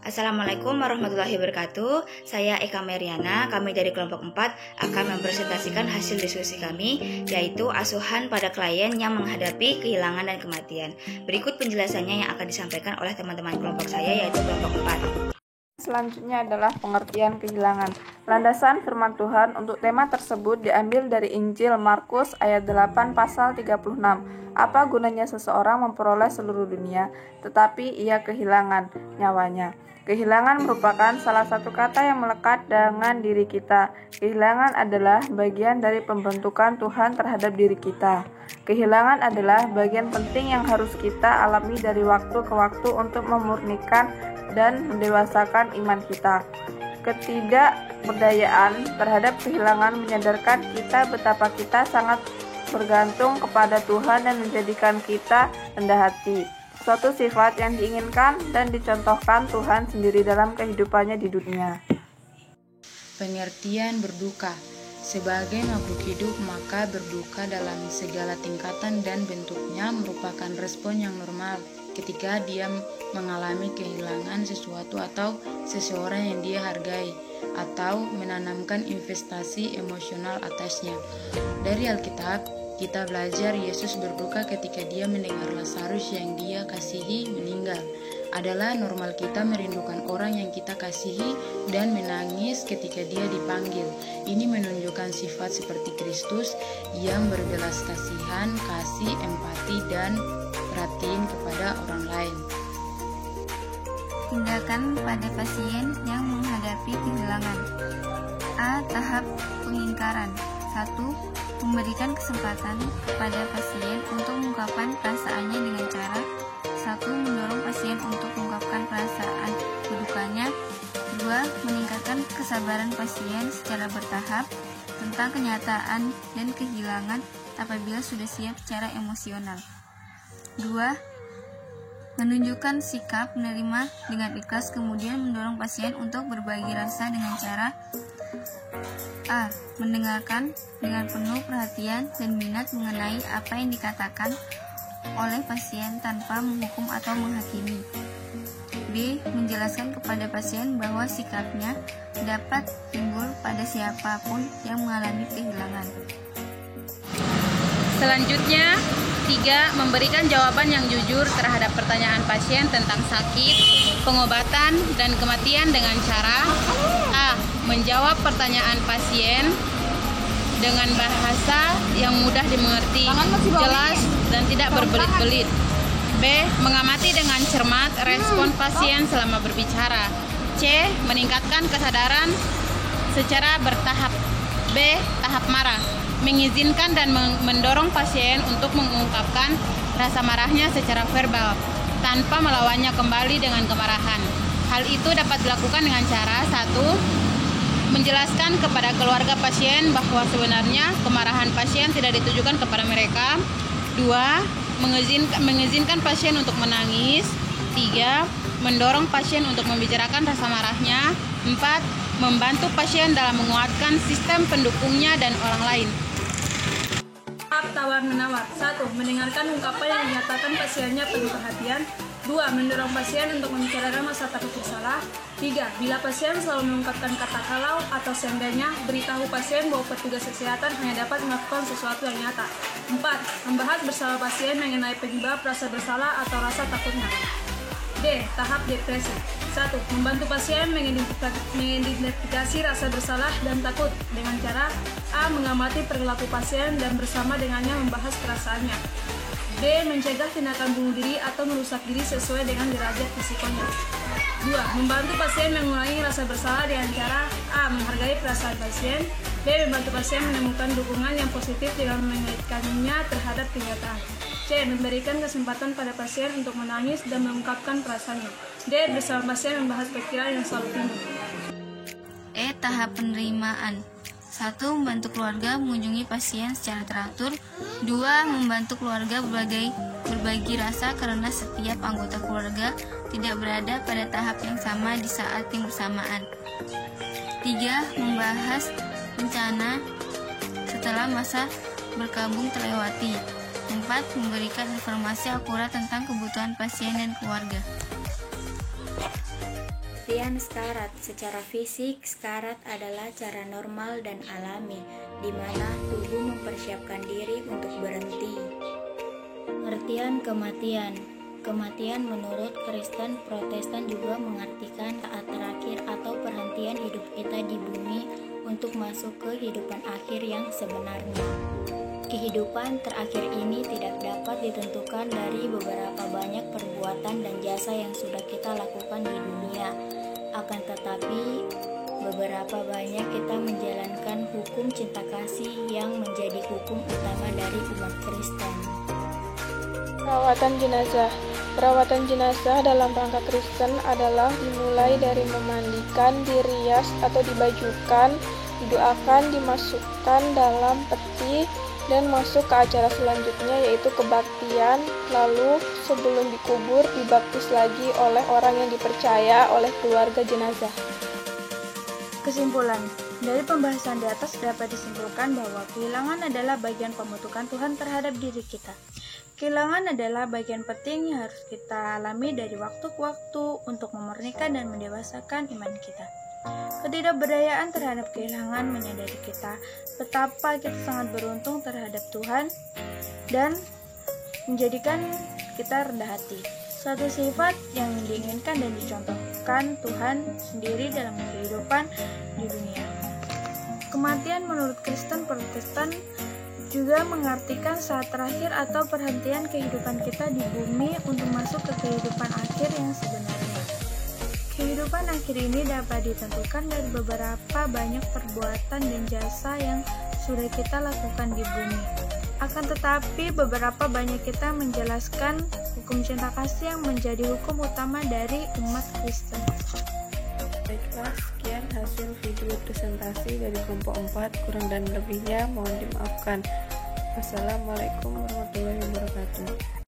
Assalamualaikum warahmatullahi wabarakatuh. Saya Eka Meriana, kami dari kelompok 4 akan mempresentasikan hasil diskusi kami, yaitu asuhan pada klien yang menghadapi kehilangan dan kematian. Berikut penjelasannya yang akan disampaikan oleh teman-teman kelompok saya, yaitu kelompok 4. Selanjutnya adalah pengertian kehilangan. Landasan firman Tuhan untuk tema tersebut diambil dari Injil Markus ayat 8 pasal 36. Apa gunanya seseorang memperoleh seluruh dunia, tetapi ia kehilangan nyawanya? Kehilangan merupakan salah satu kata yang melekat dengan diri kita. Kehilangan adalah bagian dari pembentukan Tuhan terhadap diri kita. Kehilangan adalah bagian penting yang harus kita alami dari waktu ke waktu untuk memurnikan dan mendewasakan iman kita. Ketidakberdayaan terhadap kehilangan menyadarkan kita betapa kita sangat bergantung kepada Tuhan dan menjadikan kita rendah hati. Suatu sifat yang diinginkan dan dicontohkan Tuhan sendiri dalam kehidupannya di dunia. Pengertian berduka. Sebagai makhluk hidup, maka berduka dalam segala tingkatan dan bentuknya merupakan respon yang normal ketika dia mengalami kehilangan sesuatu atau seseorang yang dia hargai, atau menanamkan investasi emosional atasnya. Dari Alkitab, kita belajar Yesus berduka ketika dia mendengar Lazarus yang dia kasihi meninggal. Adalah normal kita merindukan orang yang kita kasihi dan menangis ketika dia dipanggil. Ini menunjukkan sifat seperti Kristus yang berbelas kasihan, kasih, empati, dan perhatian kepada orang lain. Tindakan pada pasien yang menghadapi kehilangan. A. Tahap pengingkaran. 1. Memberikan kesempatan kepada pasien untuk mengungkapkan perasaannya dengan cara 1. Mendorong pasien untuk mengungkapkan perasaan kedukanya. 2. Meningkatkan kesabaran pasien secara bertahap tentang kenyataan dan kehilangan apabila sudah siap secara emosional. 2. Menunjukkan sikap menerima dengan ikhlas, kemudian mendorong pasien untuk berbagi rasa dengan cara A. Mendengarkan dengan penuh perhatian dan minat mengenai apa yang dikatakan oleh pasien tanpa menghukum atau menghakimi. B. Menjelaskan kepada pasien bahwa sikapnya dapat timbul pada siapapun yang mengalami kehilangan. Selanjutnya, 3. Memberikan jawaban yang jujur terhadap pertanyaan pasien tentang sakit, pengobatan, dan kematian dengan cara A. Menjawab pertanyaan pasien dengan bahasa yang mudah dimengerti, jelas, dan tidak berbelit-belit. B. Mengamati dengan cermat respon pasien selama berbicara. C. Meningkatkan kesadaran secara bertahap. B. Tahap marah. Mengizinkan dan mendorong pasien untuk mengungkapkan rasa marahnya secara verbal, tanpa melawannya kembali dengan kemarahan. Hal itu dapat dilakukan dengan cara 1. Menjelaskan kepada keluarga pasien bahwa sebenarnya kemarahan pasien tidak ditujukan kepada mereka. 2. Mengizinkan pasien untuk menangis. 3. Mendorong pasien untuk membicarakan rasa marahnya. 4. Membantu pasien dalam menguatkan sistem pendukungnya dan orang lain. Tawar-menawar. 1. Mendengarkan ungkapan yang dinyatakan pasiennya penuh perhatian. 2. Mendorong pasien untuk membicarakan masa takut bersalah. 3. Bila pasien selalu mengungkapkan kata kalau atau seandainya, beritahu pasien bahwa petugas kesehatan hanya dapat melakukan sesuatu yang nyata. 4. Membahas bersama pasien mengenai penyebab rasa bersalah atau rasa takutnya. D. Tahap depresi. 1. Membantu pasien mengidentifikasi rasa bersalah dan takut dengan cara A. Mengamati perilaku pasien dan bersama dengannya membahas perasaannya. B. Mencegah tindakan bunuh diri atau merusak diri sesuai dengan derajat risikonya. 2. Membantu pasien mengurangi rasa bersalah dengan cara A. Menghargai perasaan pasien. B. Membantu pasien menemukan dukungan yang positif dengan mengaitkannya terhadap kenyataan. C. Memberikan kesempatan pada pasien untuk menangis dan mengungkapkan perasaannya. D. Bersama pasien membahas pikiran yang selalu timbul. E. Tahap penerimaan. 1. Membantu keluarga mengunjungi pasien secara teratur. 2. Membantu keluarga berbagi rasa karena setiap anggota keluarga tidak berada pada tahap yang sama di saat yang bersamaan. 3. Membahas rencana setelah masa berkabung terlewati. 4. Memberikan informasi akurat tentang kebutuhan pasien dan keluarga. Pengertian sekarat. Secara fisik, sekarat adalah cara normal dan alami, di mana tubuh mempersiapkan diri untuk berhenti. Pengertian kematian. Kematian menurut Kristen Protestan juga mengartikan saat terakhir atau perhentian hidup kita di bumi untuk masuk ke kehidupan akhir yang sebenarnya. Kehidupan terakhir ini tidak dapat ditentukan dari beberapa banyak perbuatan dan jasa yang sudah kita lakukan di dunia. Akan tetapi, beberapa banyak kita menjalankan hukum cinta kasih yang menjadi hukum utama dari umat Kristen. Perawatan jenazah. Perawatan jenazah dalam rangka Kristen adalah dimulai dari memandikan, dirias atau dibajukan, didoakan, dimasukkan dalam peti, dan masuk ke acara selanjutnya yaitu kebaktian, lalu sebelum dikubur dibaptis lagi oleh orang yang dipercaya oleh keluarga jenazah. Kesimpulan, dari pembahasan di atas dapat disimpulkan bahwa kehilangan adalah bagian pembentukan Tuhan terhadap diri kita. Kehilangan adalah bagian penting yang harus kita alami dari waktu ke waktu untuk memurnikan dan mendewasakan iman kita. Ketidakberdayaan terhadap kehilangan menyadari kita betapa kita sangat beruntung terhadap Tuhan dan menjadikan kita rendah hati. Suatu sifat yang diinginkan dan dicontohkan Tuhan sendiri dalam kehidupan di dunia. Kematian menurut Kristen Protestan juga mengartikan saat terakhir atau perhentian kehidupan kita di bumi untuk masuk ke kehidupan akhir yang sebenarnya. Kehidupan akhir ini dapat ditentukan dari beberapa banyak perbuatan dan jasa yang sudah kita lakukan di bumi. Akan tetapi, beberapa banyak kita menjelaskan hukum cinta kasih yang menjadi hukum utama dari umat Kristen. Baiklah, sekian hasil video presentasi dari kelompok 4, kurang dan lebihnya mohon dimaafkan. Wassalamualaikum warahmatullahi wabarakatuh.